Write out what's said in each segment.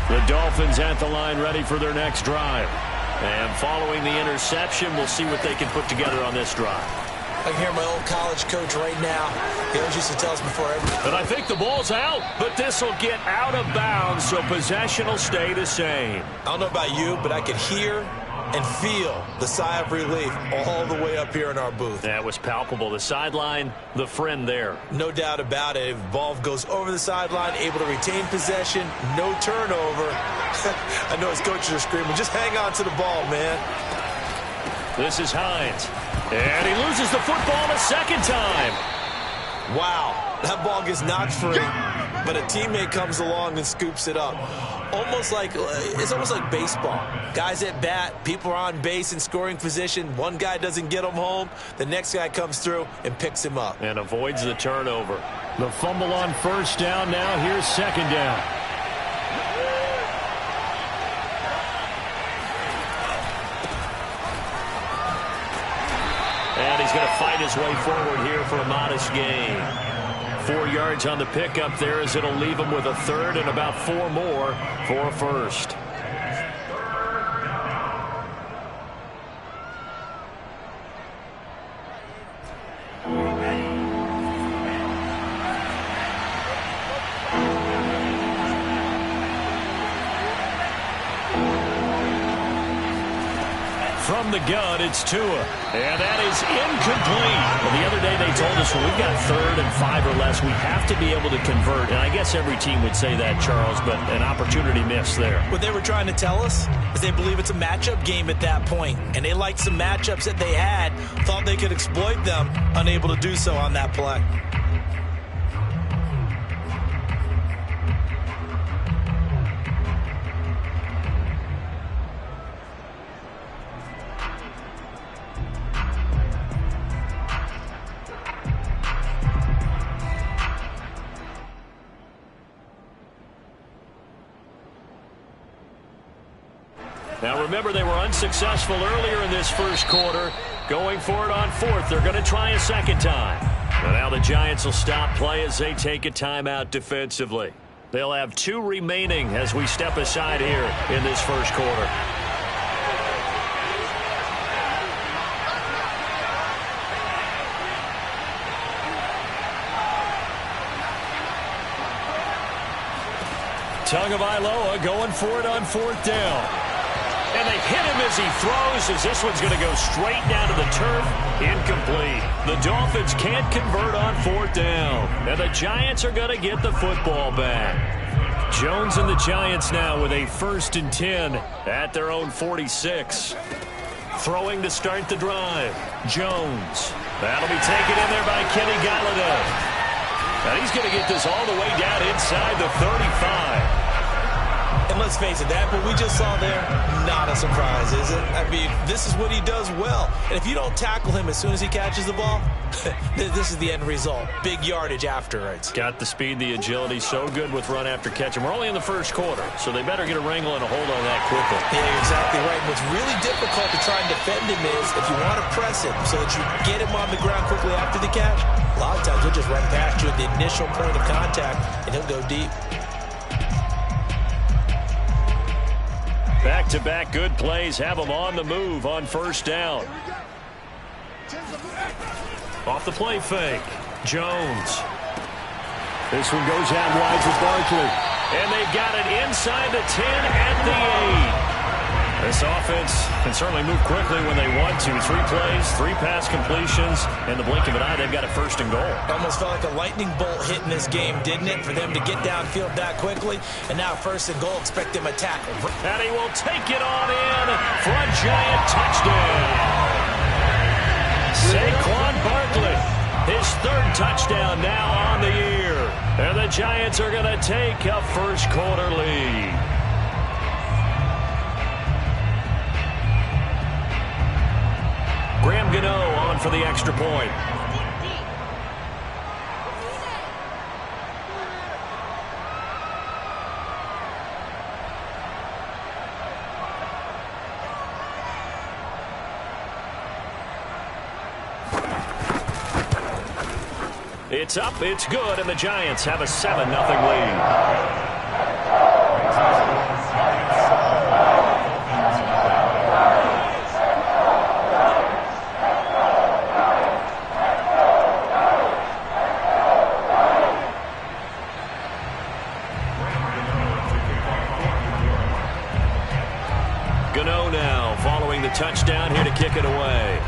The Dolphins at the line ready for their next drive. And following the interception, we'll see what they can put together on this drive. I can hear my old college coach right now. He always used to tell us before every... And I think the ball's out, but this will get out of bounds, so possession will stay the same. I don't know about you, but I could hear and feel the sigh of relief all the way up here in our booth. That was palpable. The sideline, the friend there. No doubt about it. If the ball goes over the sideline, able to retain possession, no turnover. I know his coaches are screaming, just hang on to the ball, man. This is Hines. And he loses the football a second time. Wow, that ball gets knocked free, but a teammate comes along and scoops it up. It's almost like baseball. Guys at bat, people are on base in scoring position. One guy doesn't get him home. The next guy comes through and picks him up. And avoids the turnover. The fumble on first down now. Here's second down. And he's going to fight his way forward here for a modest gain. 4 yards on the pickup there as it'll leave him with a third and about 4 more for a first. From the gun, it's Tua. And that is incomplete. Well, the other day they told us when we've got 3rd and 5 or less, we have to be able to convert. And I guess every team would say that, Charles, but an opportunity missed there. What they were trying to tell us is they believe it's a matchup game at that point. And they liked some matchups that they had, thought they could exploit them, unable to do so on that play. Now remember, they were unsuccessful earlier in this first quarter. Going for it on 4th. They're going to try a second time. But now the Giants will stop play as they take a timeout defensively. They'll have 2 remaining as we step aside here in this first quarter. Tagovailoa going for it on 4th down. And they hit him as he throws, as this one's going to go straight down to the turf. Incomplete. The Dolphins can't convert on 4th down. And the Giants are going to get the football back. Jones and the Giants now with a 1st and 10 at their own 46. Throwing to start the drive. Jones. That'll be taken in there by Kenny Galladay. And he's going to get this all the way down inside the 35. And let's face it, that what we just saw there, not a surprise, is it? I mean, this is what he does well. And if you don't tackle him as soon as he catches the ball, this is the end result. Big yardage afterwards. Got the speed, the agility, so good with run after catch. And we're only in the first quarter, so they better get a wrangle and a hold on that quickly. Yeah, you're exactly right. What's really difficult to try and defend him is if you want to press him so that you get him on the ground quickly after the catch, a lot of times he'll just run past you at the initial point of contact, and he'll go deep. Back-to-back good plays have them on the move on first down. Off the play fake. Jones. This one goes out wide for Barkley. And they've got it inside the 10 at the 8. This offense can certainly move quickly when they want to. 3 plays, 3 pass completions. In the blink of an eye, they've got a 1st and goal. It almost felt like a lightning bolt hit in this game, didn't it? For them to get downfield that quickly. And now 1st and goal, expect them to tackle. And he will take it on in for a Giant touchdown. Saquon Barkley, his 3rd touchdown now on the year. And the Giants are going to take a first quarter lead. Graham Gano on for the extra point. It's up, it's good, and the Giants have a 7-0 lead. touchdown here to kick it away.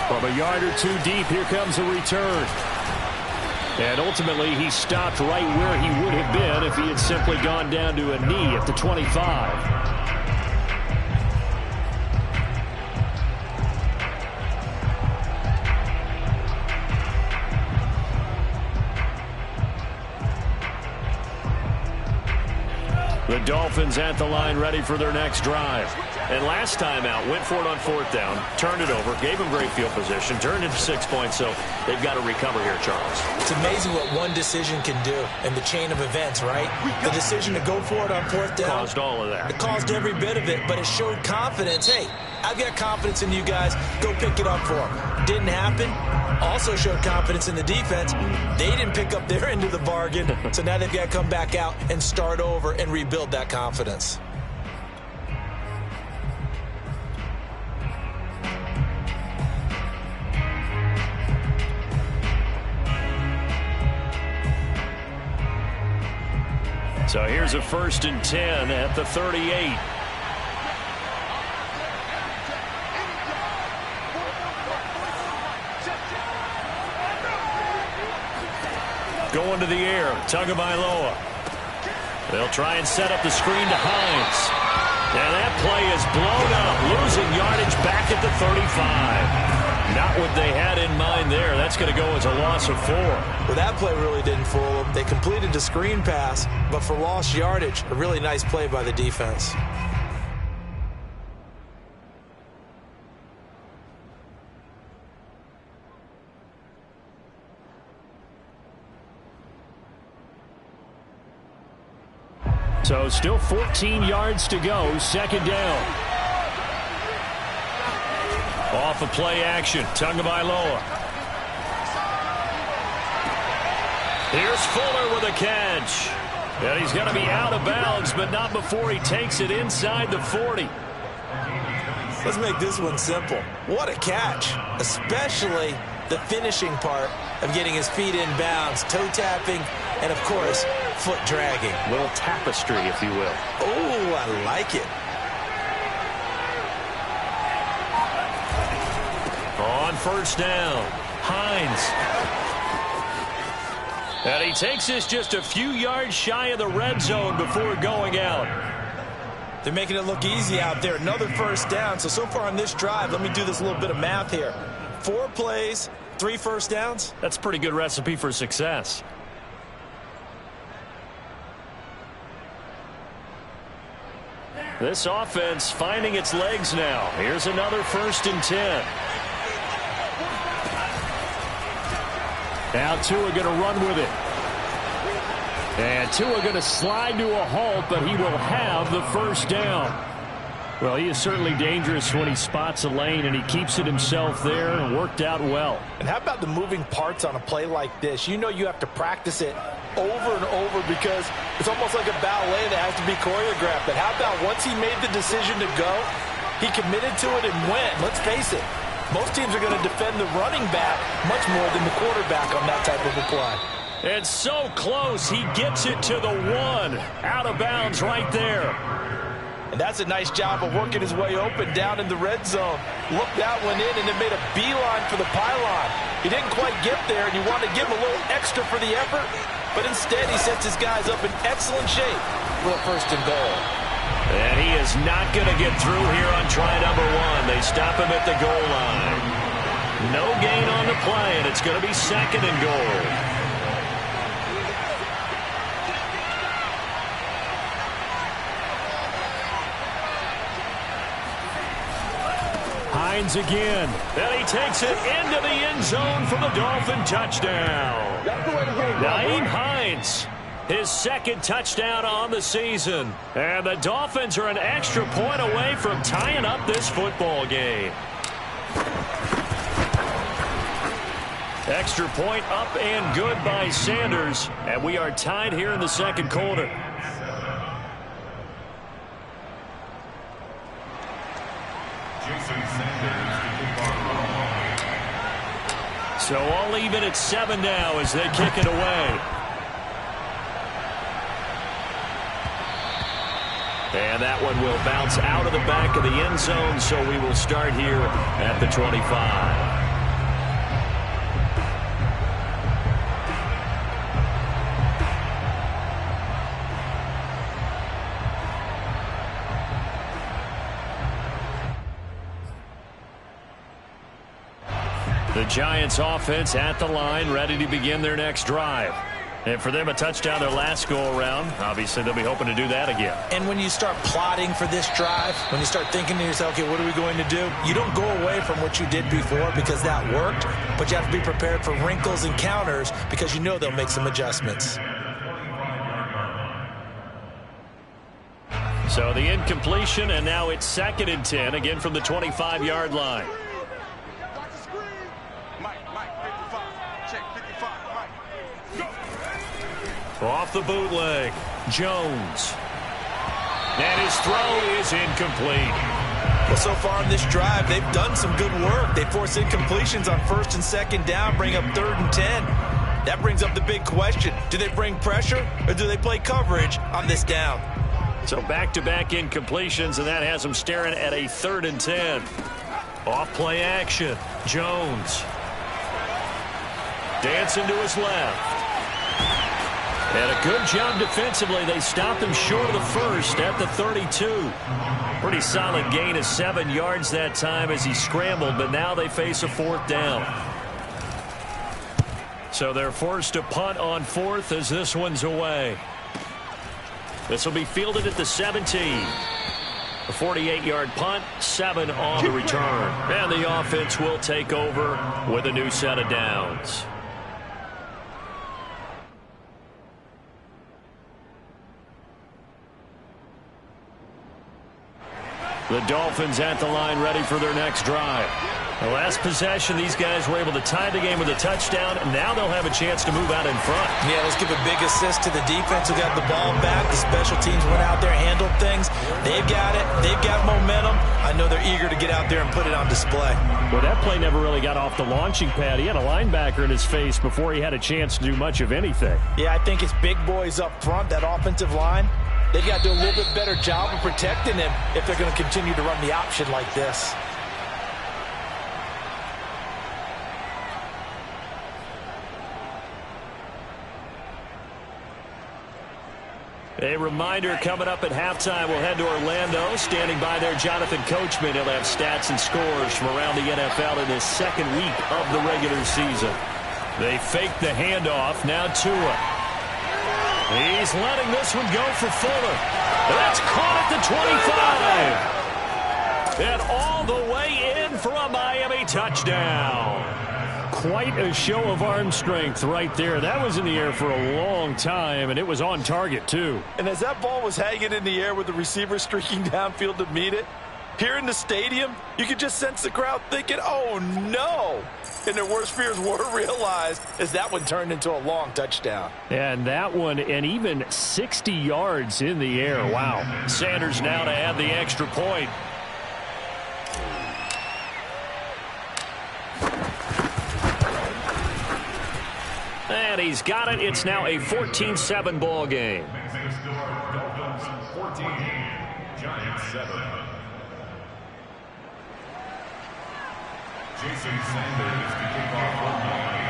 From a yard or two deep, here comes a return. And ultimately, he stopped right where he would have been if he had simply gone down to a knee at the 25. The Dolphins at the line ready for their next drive. And last time out, went for it on 4th down, turned it over, gave them great field position, turned into 6 points, so they've got to recover here, Charles. It's amazing what one decision can do in the chain of events, right? The decision to go for it on 4th down. Caused all of that. It caused every bit of it, but it showed confidence. Hey, I've got confidence in you guys. Go pick it up for them. Didn't happen. Also showed confidence in the defense. They didn't pick up their end of the bargain, so now they've got to come back out and start over and rebuild that confidence. So here's a 1st and 10 at the 38. Going to the air, Tagovailoa. They'll try and set up the screen to Hines. And that play is blown up, losing yardage back at the 35. Not what they had in mind there. That's going to go as a loss of 4. Well, that play really didn't fool them. They completed the screen pass, but for lost yardage, a really nice play by the defense. So still 14 yards to go, 2nd down. Off of play action, Tagovailoa. Here's Fuller with a catch. And he's going to be out of bounds, but not before he takes it inside the 40. Let's make this one simple. What a catch, especially the finishing part of getting his feet in bounds, toe tapping, and, of course, foot dragging. Little tapestry, if you will. Oh, I like it. On 1st down, Hines. And he takes this just a few yards shy of the red zone before going out. They're making it look easy out there. Another 1st down. So far on this drive, let me do this little bit of math here. 4 plays, 3 1st downs. That's a pretty good recipe for success. This offense finding its legs now. Here's another 1st and 10. Now Tua going to run with it. And Tua going to slide to a halt, but he will have the 1st down. Well, he is certainly dangerous when he spots a lane, and he keeps it himself there and worked out well. And how about the moving parts on a play like this? You know you have to practice it over and over because it's almost like a ballet that has to be choreographed. But how about once he made the decision to go, he committed to it and went. Let's face it, most teams are going to defend the running back much more than the quarterback on that type of a play. It's so close. He gets it to the 1. Out of bounds right there. And that's a nice job of working his way open down in the red zone. Looked that one in and then made a beeline for the pylon. He didn't quite get there, and you want to give him a little extra for the effort, but instead he sets his guys up in excellent shape for a 1st and goal. And he is not going to get through here on try number 1. They stop him at the goal line. No gain on the play, and it's going to be 2nd and goal. Hines again. And he takes it into the end zone for the Dolphin touchdown. Nyheim Hines, his 2nd touchdown on the season. And the Dolphins are an extra point away from tying up this football game. Extra point up and good by Sanders. And we are tied here in the 2nd quarter. So all even at 7 now as they kick it away. that one will bounce out of the back of the end zone, so we will start here at the 25. The Giants offense at the line, ready to begin their next drive. And for them, a touchdown their last go-around. Obviously, they'll be hoping to do that again. And when you start plotting for this drive, when you start thinking to yourself, okay, what are we going to do? You don't go away from what you did before because that worked, but you have to be prepared for wrinkles and counters because you know they'll make some adjustments. So the incompletion, and now it's 2nd and 10, again from the 25-yard line. Off the bootleg, Jones. And his throw is incomplete. Well, so far in this drive, they've done some good work. They force incompletions on 1st and 2nd down, bring up 3rd and 10. That brings up the big question. Do they bring pressure or do they play coverage on this down? So back-to-back incompletions, and that has them staring at a 3rd and 10. Off play action, Jones. Dancing to his left. And a good job defensively. They stopped him short of the first at the 32. Pretty solid gain of 7 yards that time as he scrambled, but now they face a 4th down. So they're forced to punt on 4th as this one's away. This will be fielded at the 17. A 48-yard punt, 7 on the return. And the offense will take over with a new set of downs. The Dolphins at the line ready for their next drive. The last possession, these guys were able to tie the game with a touchdown, and now they'll have a chance to move out in front. Yeah, let's give a big assist to the defense who got the ball back. The special teams went out there, handled things. They've got it. They've got momentum. I know they're eager to get out there and put it on display. Well, that play never really got off the launching pad. He had a linebacker in his face before he had a chance to do much of anything. Yeah, I think it's big boys up front, that offensive line. They've got to do a little bit better job of protecting him if they're going to continue to run the option like this. A reminder coming up at halftime. We'll head to Orlando. Standing by there, Jonathan Coachman. He'll have stats and scores from around the NFL in this 2nd week of the regular season. They fake the handoff. Now Tua. He's letting this one go for Fuller. That's caught at the 25. And all the way in for a Miami touchdown. Quite a show of arm strength right there. That was in the air for a long time, and it was on target, too. And as that ball was hanging in the air with the receiver streaking downfield to meet it, here in the stadium, you could just sense the crowd thinking, oh, no. And their worst fears were realized as that one turned into a long touchdown. And that one, and even 60 yards in the air. Wow. Sanders now to add the extra point. And he's got it. It's now a 14-7 ball game. Dolphins 14, Giants 7. Jason Sanders to kick off for Miami.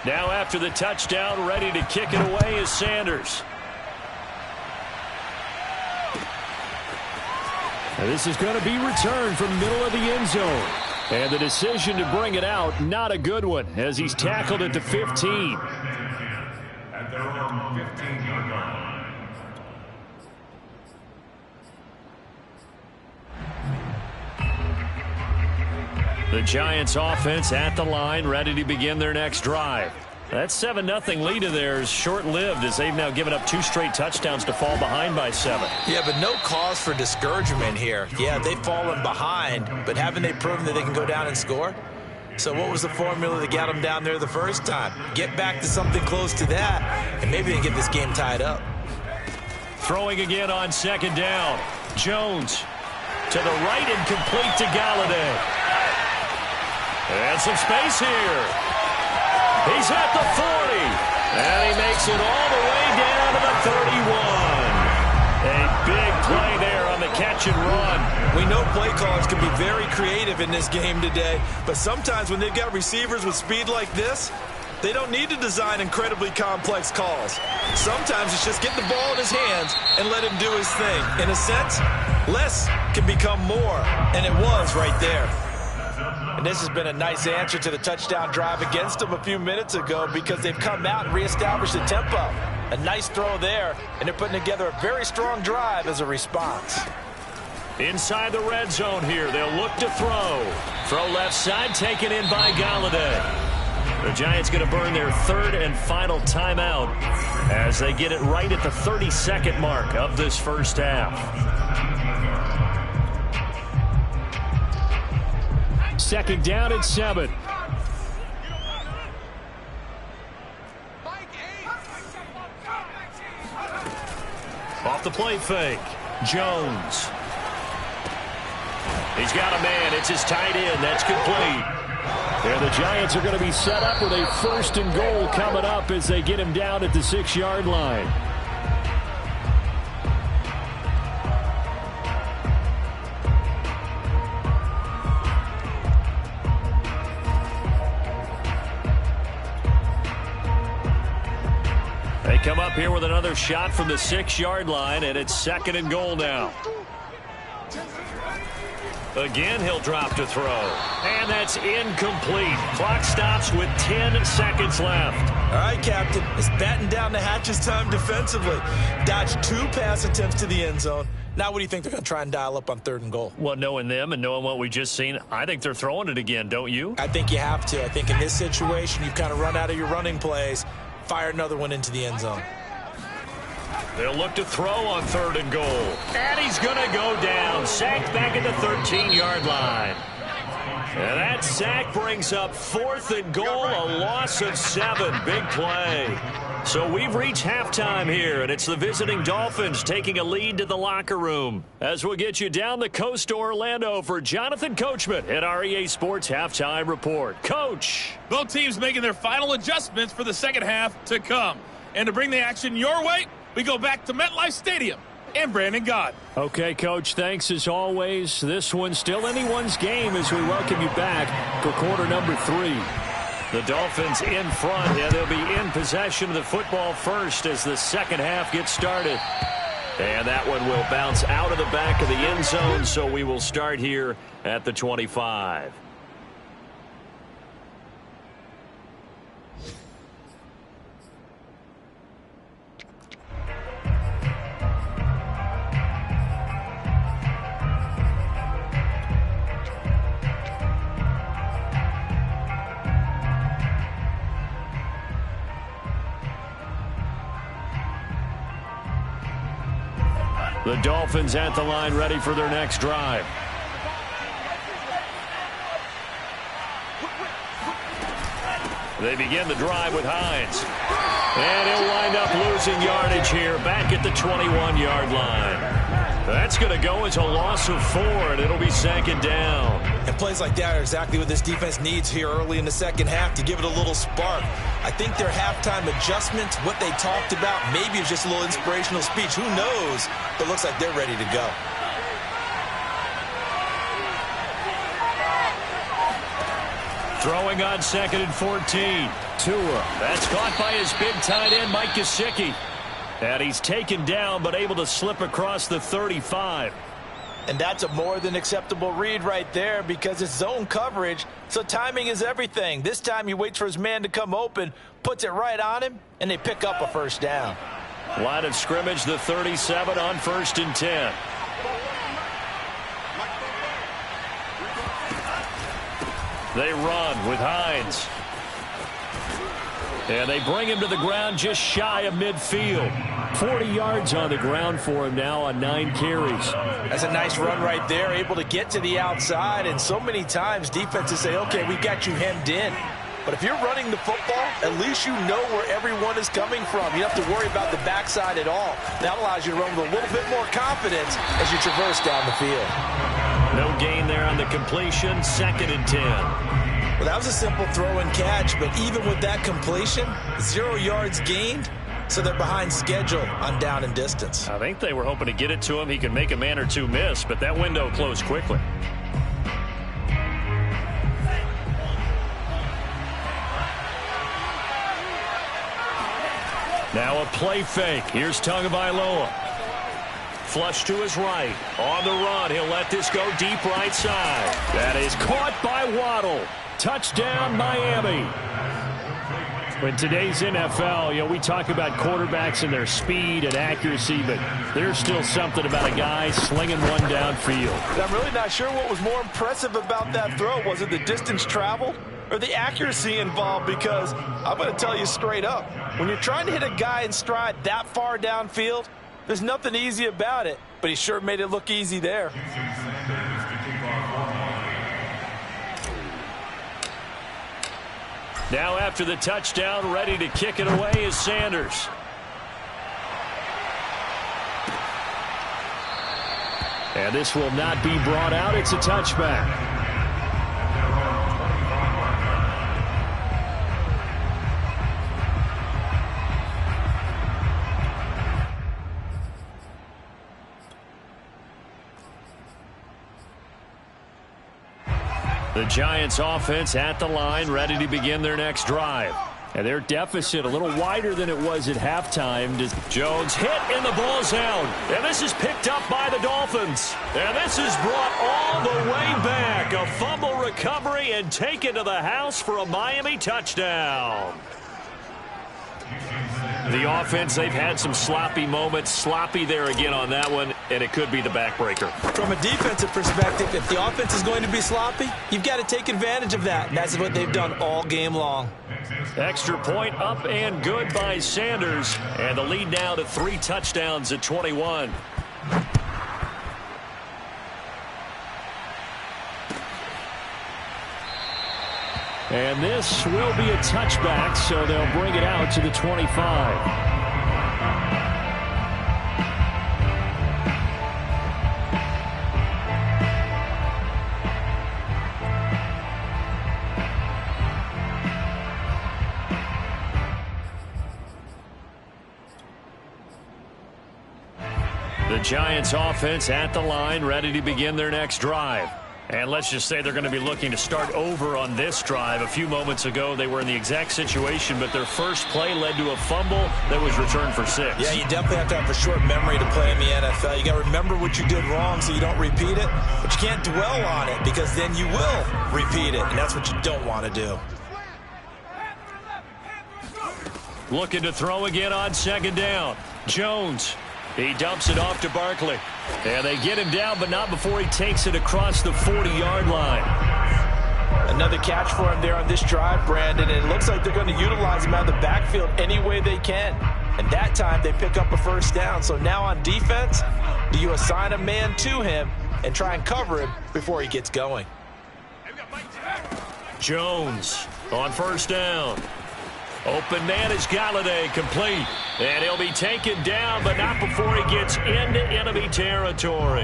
Now after the touchdown, ready to kick it away is Sanders. Now this is going to be returned from middle of the end zone. And the decision to bring it out, not a good one, as he's tackled at the 15. At their own 15-yard line. The Giants offense at the line, ready to begin their next drive. That 7-0 lead of theirs short-lived as they've now given up 2 straight touchdowns to fall behind by 7. Yeah, but no cause for discouragement here. Yeah, they've fallen behind, but haven't they proven that they can go down and score? So what was the formula that got them down there the first time? Get back to something close to that, and maybe they get this game tied up. Throwing again on 2nd down. Jones to the right and complete to Galladay. And some space here. He's at the 40. And he makes it all the way down to the 31. A big play there on the catch and run. We know play callers can be very creative in this game today, but sometimes when they've got receivers with speed like this, they don't need to design incredibly complex calls. Sometimes it's just get the ball in his hands and let him do his thing. In a sense, less can become more, and it was right there. And this has been a nice answer to the touchdown drive against them a few minutes ago because they've come out and reestablished the tempo. A nice throw there, and they're putting together a very strong drive as a response. Inside the red zone here, they'll look to throw. Throw left side, taken in by Galladay. The Giants going to burn their third and final timeout as they get it right at the 32nd mark of this first half. Second down and 7. Off the play fake. Jones. He's got a man. It's his tight end. That's complete. And the Giants are going to be set up with a first and goal coming up as they get him down at the 6-yard line. They come up here with another shot from the 6-yard line, and it's second and goal now. Again, he'll drop to throw. And that's incomplete. Clock stops with 10 seconds left. All right, Captain. It's batten down the hatches time defensively. Dodged 2 pass attempts to the end zone. Now what do you think they're going to try and dial up on 3rd and goal? Well, knowing them and knowing what we just seen, I think they're throwing it again, don't you? I think you have to. I think in this situation, you've kind of run out of your running plays. Fire another one into the end zone. They'll look to throw on 3rd and goal. And he's going to go down. Sacked back at the 13-yard line. And that sack brings up 4th and goal, a loss of 7. Big play. So we've reached halftime here, and it's the visiting Dolphins taking a lead to the locker room. As we'll get you down the coast to Orlando for Jonathan Coachman at our EA Sports Halftime Report. Coach. Both teams making their final adjustments for the second half to come. And to bring the action your way, we go back to MetLife Stadium and Brandon Gott. Okay, Coach, thanks as always. This one's still anyone's game as we welcome you back for quarter number 3. The Dolphins in front, and they'll be in possession of the football first as the second half gets started. And that one will bounce out of the back of the end zone, so we will start here at the 25. The Dolphins at the line ready for their next drive. They begin the drive with Hines. And he'll wind up losing yardage here back at the 21-yard line. That's going to go as a loss of 4, and it'll be second down. And plays like that are exactly what this defense needs here early in the second half to give it a little spark. I think their halftime adjustments, what they talked about, maybe it's just a little inspirational speech. Who knows? But it looks like they're ready to go. Throwing on 2nd and 14. Tua. That's caught by his big tight end, Mike Gesicki. And he's taken down, but able to slip across the 35. And that's a more than acceptable read right there because it's zone coverage, so timing is everything. This time he waits for his man to come open, puts it right on him, and they pick up a first down. Line of scrimmage, the 37 on 1st and 10. They run with Hines. And they bring him to the ground just shy of midfield. 40 yards on the ground for him now on 9 carries. That's a nice run right there, able to get to the outside. And so many times defenses say, okay, we got you hemmed in. But if you're running the football, at least you know where everyone is coming from. You don't have to worry about the backside at all. That allows you to run with a little bit more confidence as you traverse down the field. No gain there on the completion, 2nd and 10. Well, that was a simple throw and catch, but even with that completion, 0 yards gained, so they're behind schedule on down and distance. I think they were hoping to get it to him. He could make a man or two miss, but that window closed quickly. Now a play fake. Here's Tagovailoa. Flush to his right. On the run. He'll let this go deep right side. That is caught by Waddle. Touchdown, Miami. In today's NFL, we talk about quarterbacks and their speed and accuracy, but there's still something about a guy slinging one downfield. I'm really not sure what was more impressive about that throw. Was it the distance traveled or the accuracy involved? Because I'm going to tell you straight up, when you're trying to hit a guy in stride that far downfield, there's nothing easy about it, but he sure made it look easy there. Now after the touchdown, ready to kick it away is Sanders. And this will not be brought out. It's a touchback. The Giants offense at the line, ready to begin their next drive. And their deficit a little wider than it was at halftime. Jones hit and the ball's out. And this is picked up by the Dolphins. And this is brought all the way back. A fumble recovery and taken to the house for a Miami touchdown. The offense, they've had some sloppy moments. Sloppy there again on that one, and it could be the backbreaker. From a defensive perspective, if the offense is going to be sloppy, you've got to take advantage of that. And that's what they've done all game long. Extra point up and good by Sanders. And the lead now to 3 touchdowns at 21. And this will be a touchback, so they'll bring it out to the 25. The Giants offense at the line, ready to begin their next drive. And let's just say they're going to be looking to start over on this drive. A few moments ago, they were in the exact situation, but their first play led to a fumble that was returned for 6. Yeah, you definitely have to have a short memory to play in the NFL. You got to remember what you did wrong so you don't repeat it, but you can't dwell on it because then you will repeat it, and that's what you don't want to do. Looking to throw again on second down. Jones. He dumps it off to Barkley. And they get him down, but not before he takes it across the 40-yard line. Another catch for him there on this drive, Brandon. And it looks like they're going to utilize him out of the backfield any way they can. And that time they pick up a first down. So now on defense, do you assign a man to him and try and cover him before he gets going? Jones on first down. Open man is Galladay, complete. And he'll be taken down, but not before he gets into enemy territory.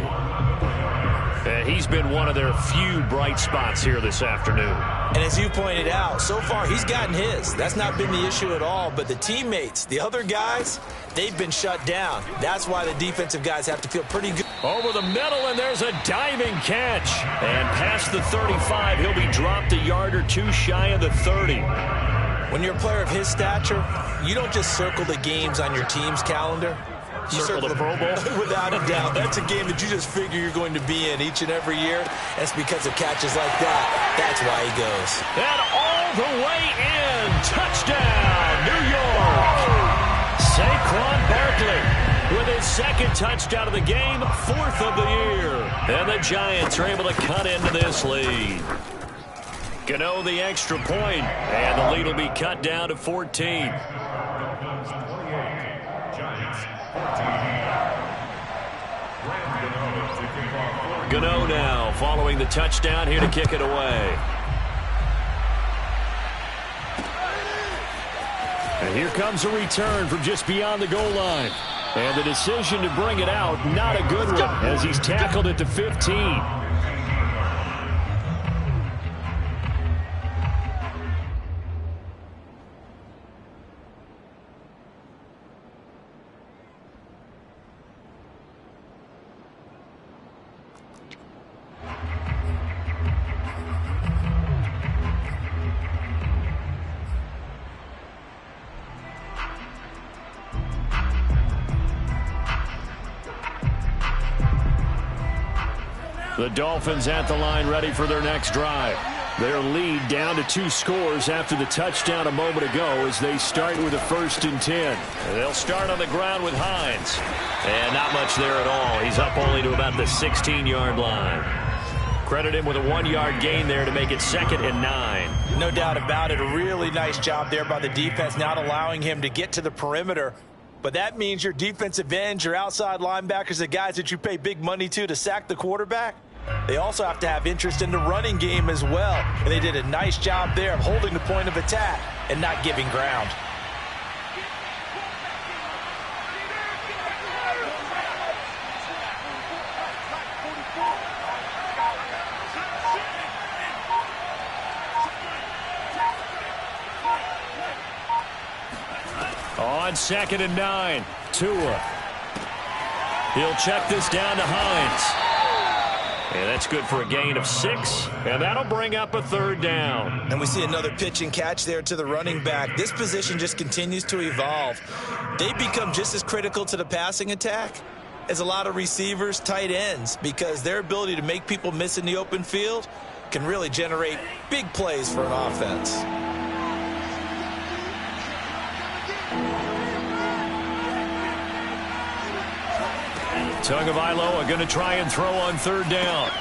And he's been one of their few bright spots here this afternoon. And as you pointed out, so far he's gotten his. That's not been the issue at all. But the teammates, the other guys, they've been shut down. That's why the defensive guys have to feel pretty good. Over the middle, and there's a diving catch. And past the 35, he'll be dropped a yard or two shy of the 30. When you're a player of his stature, you don't just circle the games on your team's calendar. You circle the Pro Bowl? Without a doubt. That's a game that you just figure you're going to be in each and every year. That's because of catches like that. That's why he goes. And all the way in. Touchdown, New York. Saquon Barkley with his second touchdown of the game, 4th of the year. And the Giants are able to cut into this lead. Gano the extra point, and the lead will be cut down to 14. Gano now following the touchdown, here to kick it away. And here comes a return from just beyond the goal line. And the decision to bring it out, not a good one, as he's tackled at the 15. The Dolphins at the line ready for their next drive. Their lead down to 2 scores after the touchdown a moment ago as they start with a 1st and 10. They'll start on the ground with Hines. And not much there at all. He's up only to about the 16-yard line. Credit him with a 1-yard gain there to make it 2nd and 9. No doubt about it. A really nice job there by the defense, not allowing him to get to the perimeter. But that means your defensive ends, your outside linebackers, the guys that you pay big money to sack the quarterback, they also have to have interest in the running game as well. And they did a nice job there of holding the point of attack and not giving ground. On 2nd and 9, Tua. He'll check this down to Hines. And that's good for a gain of 6, and that'll bring up a 3rd down. And we see another pitch and catch there to the running back. This position just continues to evolve. They become just as critical to the passing attack as a lot of receivers, tight ends, because their ability to make people miss in the open field can really generate big plays for an offense. Tagovailoa going to try and throw on 3rd down.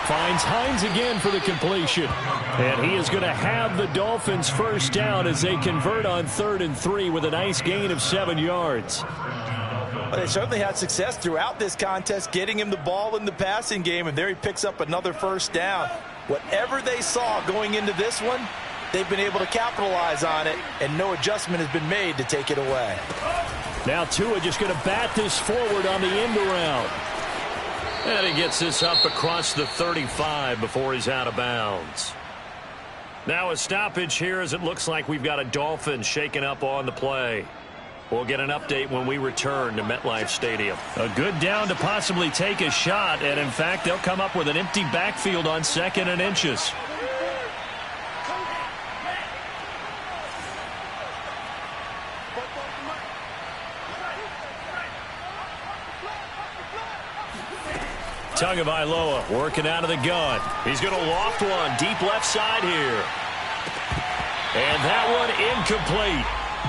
Finds Hines again for the completion. And he is going to have the Dolphins 1st down as they convert on 3rd and 3 with a nice gain of 7 yards. Well, they certainly had success throughout this contest getting him the ball in the passing game, and there he picks up another 1st down. Whatever they saw going into this one, they've been able to capitalize on it, and no adjustment has been made to take it away. Now Tua just going to bat this forward on the end around. And he gets this up across the 35 before he's out of bounds. Now a stoppage here as it looks like we've got a Dolphin shaken up on the play. We'll get an update when we return to MetLife Stadium. A good down to possibly take a shot, and in fact they'll come up with an empty backfield on 2nd and inches. Tagovailoa working out of the gun. He's going to loft one deep left side here. And that one incomplete.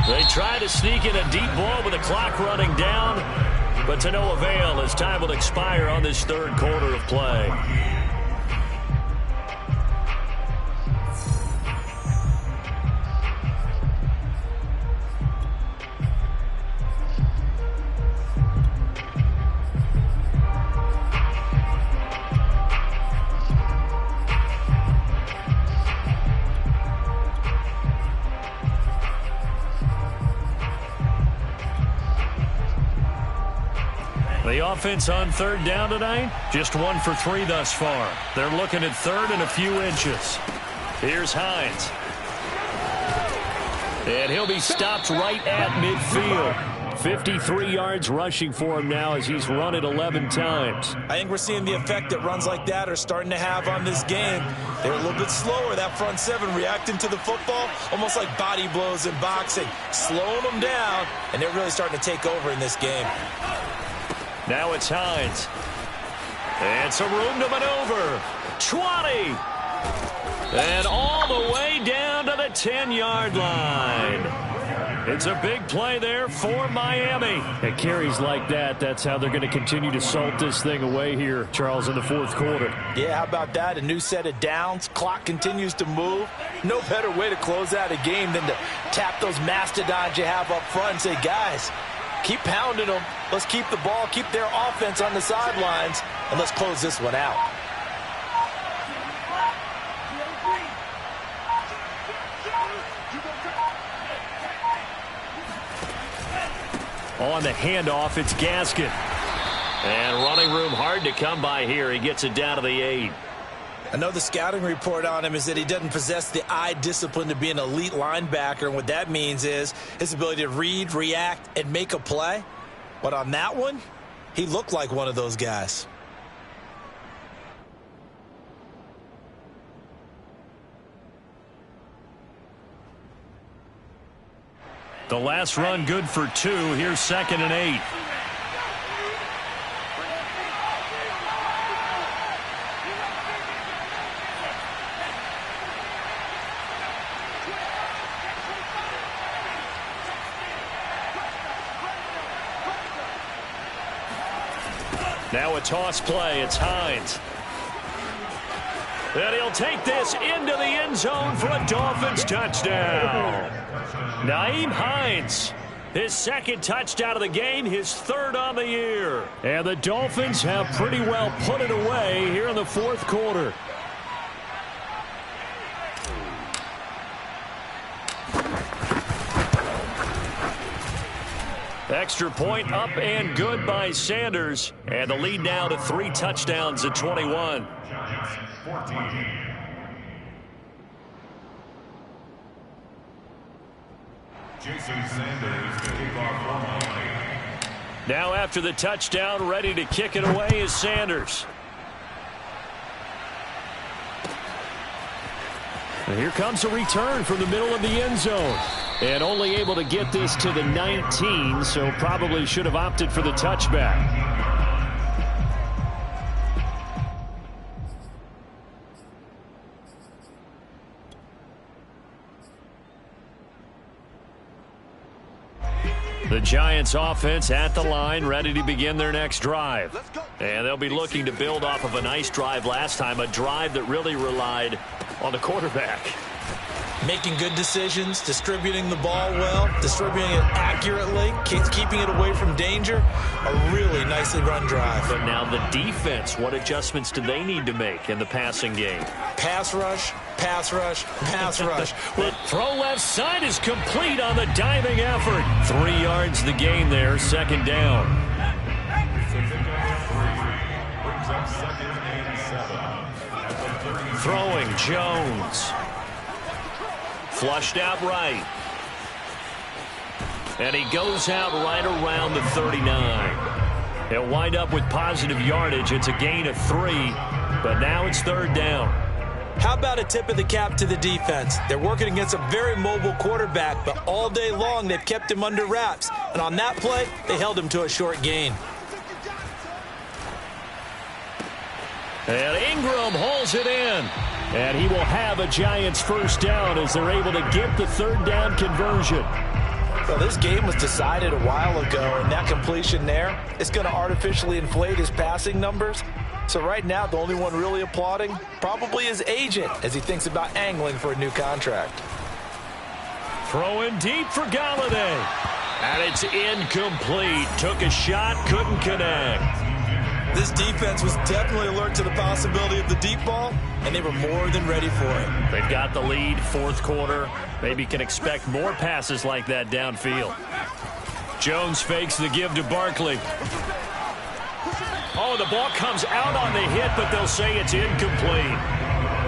They try to sneak in a deep ball with the clock running down, but to no avail as time will expire on this 3rd quarter of play. The offense on 3rd down tonight, just 1 for 3 thus far. They're looking at 3rd and a few inches. Here's Hines. And he'll be stopped right at midfield. 53 yards rushing for him now as he's run it 11 times. I think we're seeing the effect that runs like that are starting to have on this game. They're a little bit slower, that front 7, reacting to the football, almost like body blows in boxing, slowing them down, and they're really starting to take over in this game. Now it's Hines. And some room to maneuver. 20. And all the way down to the 10-yard line. It's a big play there for Miami. At carries like that, that's how they're going to continue to salt this thing away here, Charles, in the 4th quarter. Yeah, how about that? A new set of downs. Clock continues to move. No better way to close out a game than to tap those mastodons you have up front and say, guys, keep pounding them. Let's keep the ball, keep their offense on the sidelines, and let's close this one out. On the handoff, it's Gaskin. And running room hard to come by here. He gets it down to the 8. I know the scouting report on him is that he doesn't possess the eye discipline to be an elite linebacker. And what that means is his ability to read, react, and make a play. But on that one, he looked like one of those guys. The last run good for 2. Here's 2nd and 8. Now a toss play. It's Hines. And he'll take this into the end zone for a Dolphins touchdown. Nyheim Hines, his second touchdown of the game, his third on the year. And the Dolphins have pretty well put it away here in the fourth quarter. Extra point up and good by Sanders. And the lead now to 3 touchdowns at 21. Giants 14. Jason Sanders to kick off for Miami. Now after the touchdown, ready to kick it away is Sanders. And here comes a return from the middle of the end zone. And only able to get this to the 19, so probably should have opted for the touchback. The Giants offense at the line, ready to begin their next drive. And they'll be looking to build off of a nice drive last time, a drive that really relied on the quarterback. Making good decisions, distributing the ball well, distributing it accurately, keeping it away from danger. A really nicely run drive. But now the defense, what adjustments do they need to make in the passing game? Pass rush, pass rush, pass rush. The throw left side is complete on the diving effort. 3 yards the gain there, second down. Brings up 2nd and 7. At the 30. Throwing Jones. Flushed out right. And he goes out right around the 39. He'll wind up with positive yardage. It's a gain of 3, but now it's third down. How about a tip of the cap to the defense? They're working against a very mobile quarterback, but all day long they've kept him under wraps. And on that play, they held him to a short gain. And Ingram hauls it in. And he will have a Giants first down as they're able to get the third down conversion. Well, this game was decided a while ago, and that completion there is going to artificially inflate his passing numbers. So right now, the only one really applauding probably his agent as he thinks about angling for a new contract. Throwing deep for Galladay. And it's incomplete. Took a shot, couldn't connect. This defense was definitely alert to the possibility of the deep ball, and they were more than ready for it. They've got the lead, fourth quarter. Maybe can expect more passes like that downfield. Jones fakes the give to Barkley. Oh, the ball comes out on the hit, but they'll say it's incomplete.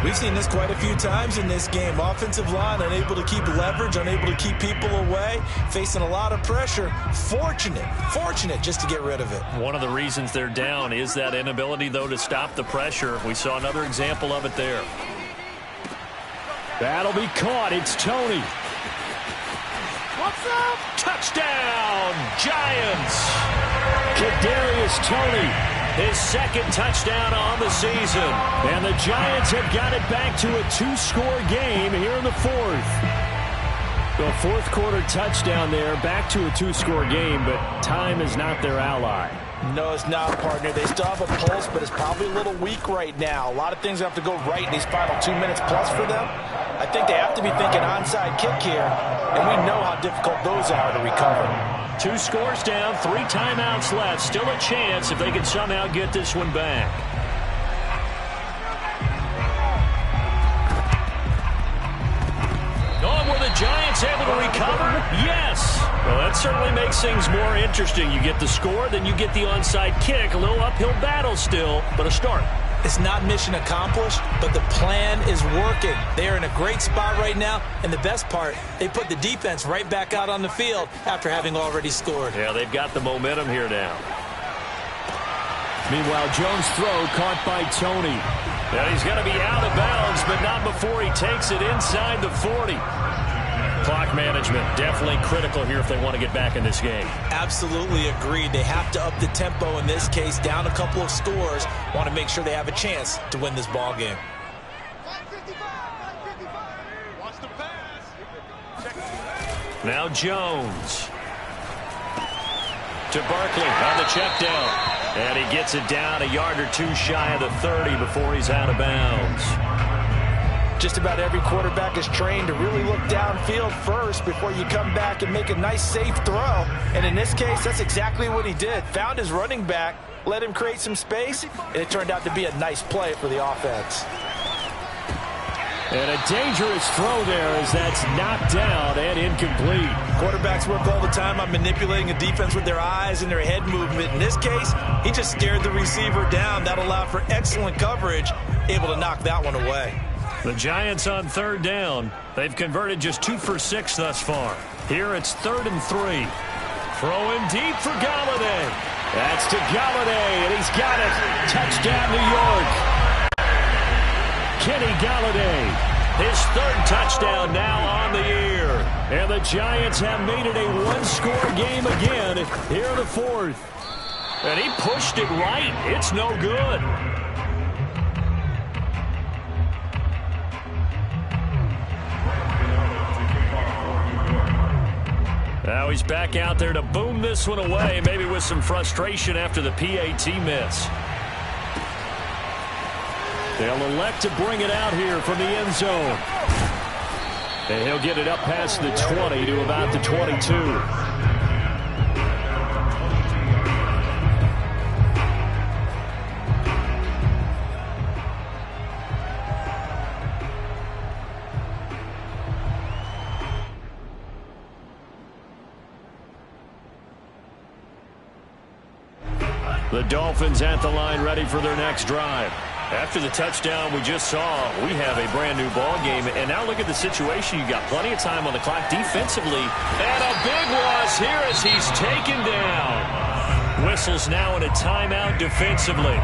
We've seen this quite a few times in this game. Offensive line unable to keep leverage, unable to keep people away, facing a lot of pressure. Fortunate just to get rid of it. One of the reasons they're down is that inability, though, to stop the pressure. We saw another example of it there. That'll be caught. It's Tony. What's up? Touchdown, Giants. Kadarius Toney. His second touchdown on the season. And the Giants have got it back to a 2-score game here in the fourth. The fourth quarter touchdown there, back to a 2-score game, but time is not their ally. No, it's not, partner. They still have a pulse, but it's probably a little weak right now. A lot of things have to go right in these final 2 minutes plus for them. I think they have to be thinking onside kick here, and we know how difficult those are to recover. 2 scores down, 3 timeouts left. Still a chance if they can somehow get this one back. Oh, were the Giants able to recover? Yes. Well, that certainly makes things more interesting. You get the score, then you get the onside kick. A little uphill battle still, but a start. It's not mission accomplished, but the plan is working. They are in a great spot right now, and the best part, they put the defense right back out on the field after having already scored. Yeah, they've got the momentum here now. Meanwhile, Jones' throw caught by Tony. And he's going to be out of bounds, but not before he takes it inside the 40. Clock management definitely critical here if they want to get back in this game. Absolutely agreed. They have to up the tempo in this case, down a couple of scores. Want to make sure they have a chance to win this ball game. Now Jones to Barkley on the check down. And he gets it down a yard or two shy of the 30 before he's out of bounds. Just about every quarterback is trained to really look downfield first before you come back and make a nice, safe throw. And in this case, that's exactly what he did. Found his running back, let him create some space, and it turned out to be a nice play for the offense. And a dangerous throw there as that's knocked down and incomplete. Quarterbacks work all the time on manipulating a defense with their eyes and their head movement. In this case, he just stared the receiver down. That allowed for excellent coverage, able to knock that one away. The Giants on third down. They've converted just 2 for 6 thus far. Here it's 3rd and 3. Throwing deep for Galladay. That's to Galladay, and he's got it. Touchdown, New York. Kenny Galladay, his 3rd touchdown now on the year. And the Giants have made it a one-score game again here in the 4th. And he pushed it right. It's no good. Now he's back out there to boom this one away, maybe with some frustration after the PAT miss. They'll elect to bring it out here from the end zone. And he'll get it up past the 20 to about the 22. The Dolphins at the line ready for their next drive. After the touchdown we just saw, we have a brand new ball game. And now look at the situation. You got plenty of time on the clock defensively. And a big loss here as he's taken down. Whistles now in a timeout defensively.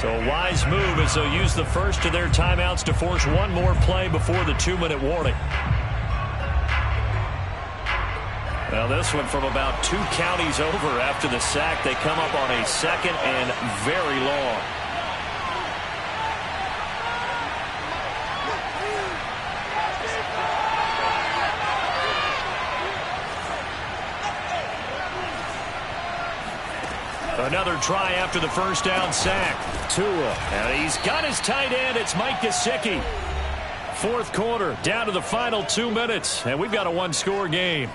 So a wise move as they'll use the first of their timeouts to force one more play before the 2-minute warning. Now this one from about 2 counties over after the sack. They come up on a 2nd and very long. Another try after the first down sack. Tua. And he's got his tight end. It's Mike Gesicki. 4th quarter, down to the final 2 minutes. And we've got a one-score game.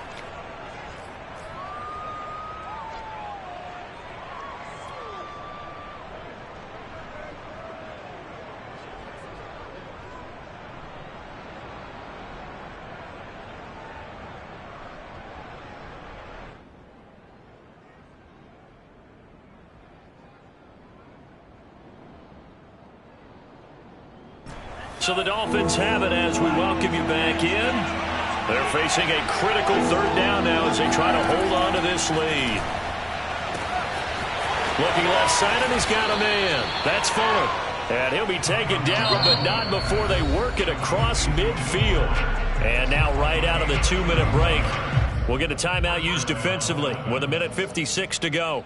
So the Dolphins have it as we welcome you back in. They're facing a critical 3rd down now as they try to hold on to this lead. Looking left side, and he's got a man. That's Fuller. And he'll be taken down, but not before they work it across midfield. And now right out of the 2-minute break, we'll get a timeout used defensively with 1:56 to go.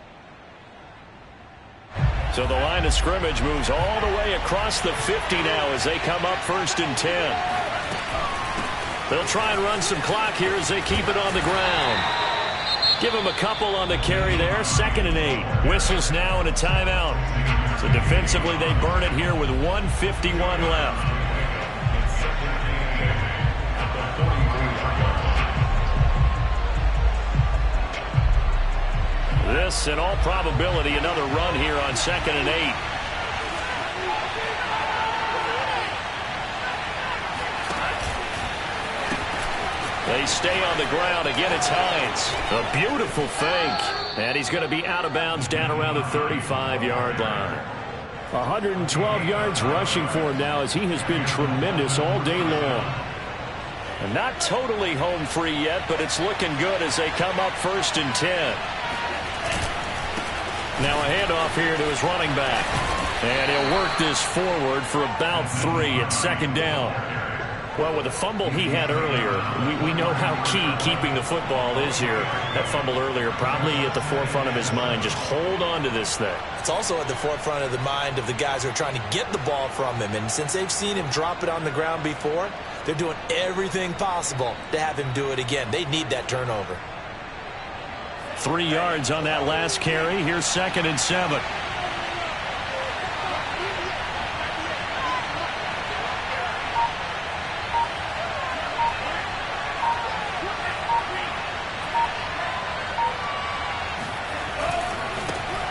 So the line of scrimmage moves all the way across the 50 now as they come up 1st and 10. They'll try and run some clock here as they keep it on the ground. Give them a couple on the carry there. 2nd and 8. Whistles now in a timeout. So defensively they burn it here with 1:51 left. This, in all probability, another run here on 2nd and 8. They stay on the ground. Again, it's Hines. A beautiful fake. And he's going to be out of bounds down around the 35-yard line. 112 yards rushing for him now as he has been tremendous all day long. And not totally home free yet, but it's looking good as they come up 1st and 10. Now a handoff here to his running back. And he'll work this forward for about 3 at 2nd down. Well, with the fumble he had earlier, we know how key keeping the football is here. That fumble earlier probably at the forefront of his mind. Just hold on to this thing. It's also at the forefront of the mind of the guys who are trying to get the ball from him. And since they've seen him drop it on the ground before, they're doing everything possible to have him do it again. They need that turnover. 3 yards on that last carry. Here's 2nd and 7.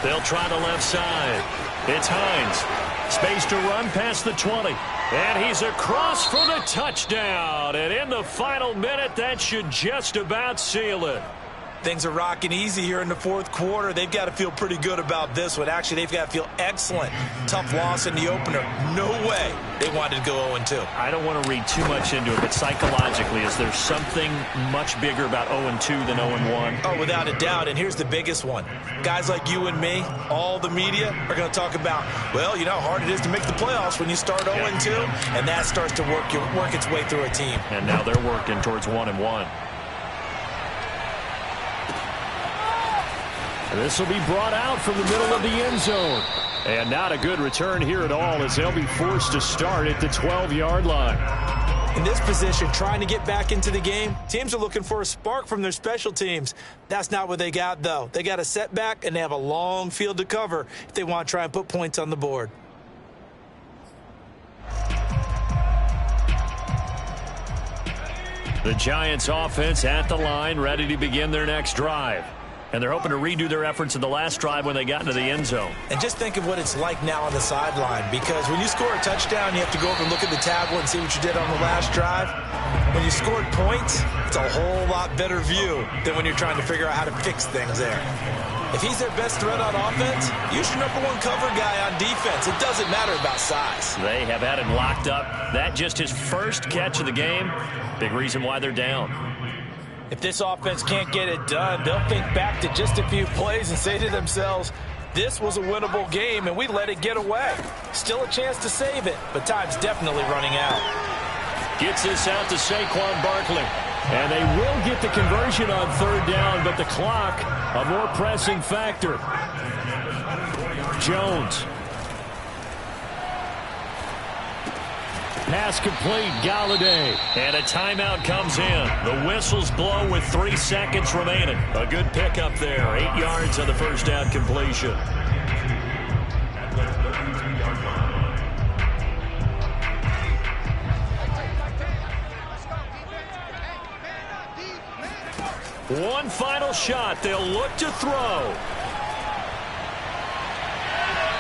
They'll try the left side. It's Hines. Space to run past the 20. And he's across for the touchdown. And in the final minute, that should just about seal it. Things are rocking easy here in the 4th quarter. They've got to feel pretty good about this one. Actually, they've got to feel excellent. Tough loss in the opener. No way they wanted to go 0-2. I don't want to read too much into it, but psychologically, is there something much bigger about 0-2 than 0-1? Oh, without a doubt. And here's the biggest one. Guys like you and me, all the media, are going to talk about, well, you know how hard it is to make the playoffs when you start 0-2, and that starts to work its way through a team. And now they're working towards 1-1. This will be brought out from the middle of the end zone. And not a good return here at all, as they'll be forced to start at the 12-yard line. In this position, trying to get back into the game, teams are looking for a spark from their special teams. That's not what they got, though. They got a setback, and they have a long field to cover if they want to try and put points on the board. The Giants offense at the line, ready to begin their next drive. And they're hoping to redo their efforts in the last drive when they got into the end zone. And just think of what it's like now on the sideline, because when you score a touchdown, you have to go over and look at the tablet and see what you did on the last drive. When you scored points, it's a whole lot better view than when you're trying to figure out how to fix things there. If he's their best threat on offense, use your #1 cover guy on defense. It doesn't matter about size. They have had him locked up. That just his first catch of the game. Big reason why they're down. If this offense can't get it done, they'll think back to just a few plays and say to themselves, this was a winnable game and we let it get away. Still a chance to save it, but time's definitely running out. Gets this out to Saquon Barkley. And they will get the conversion on 3rd down, but the clock, a more pressing factor. Jones. Pass complete, Galladay. And a timeout comes in. The whistles blow with 3 seconds remaining. A good pickup there. 8 yards on the first down completion. One final shot. They'll look to throw.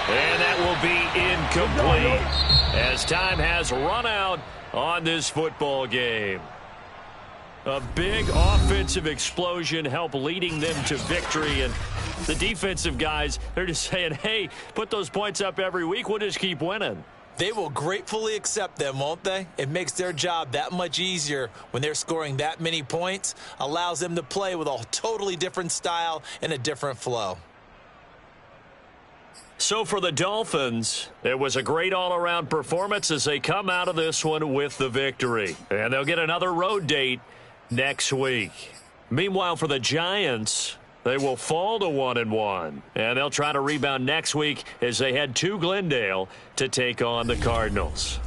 And that will be incomplete as time has run out on this football game. A big offensive explosion helped leading them to victory. And the defensive guys, they're just saying, hey, put those points up every week. We'll just keep winning. They will gratefully accept them, won't they? It makes their job that much easier when they're scoring that many points. Allows them to play with a totally different style and a different flow. So for the Dolphins, it was a great all-around performance as they come out of this one with the victory. And they'll get another road date next week. Meanwhile, for the Giants, they will fall to 1-1. And they'll try to rebound next week as they head to Glendale to take on the Cardinals.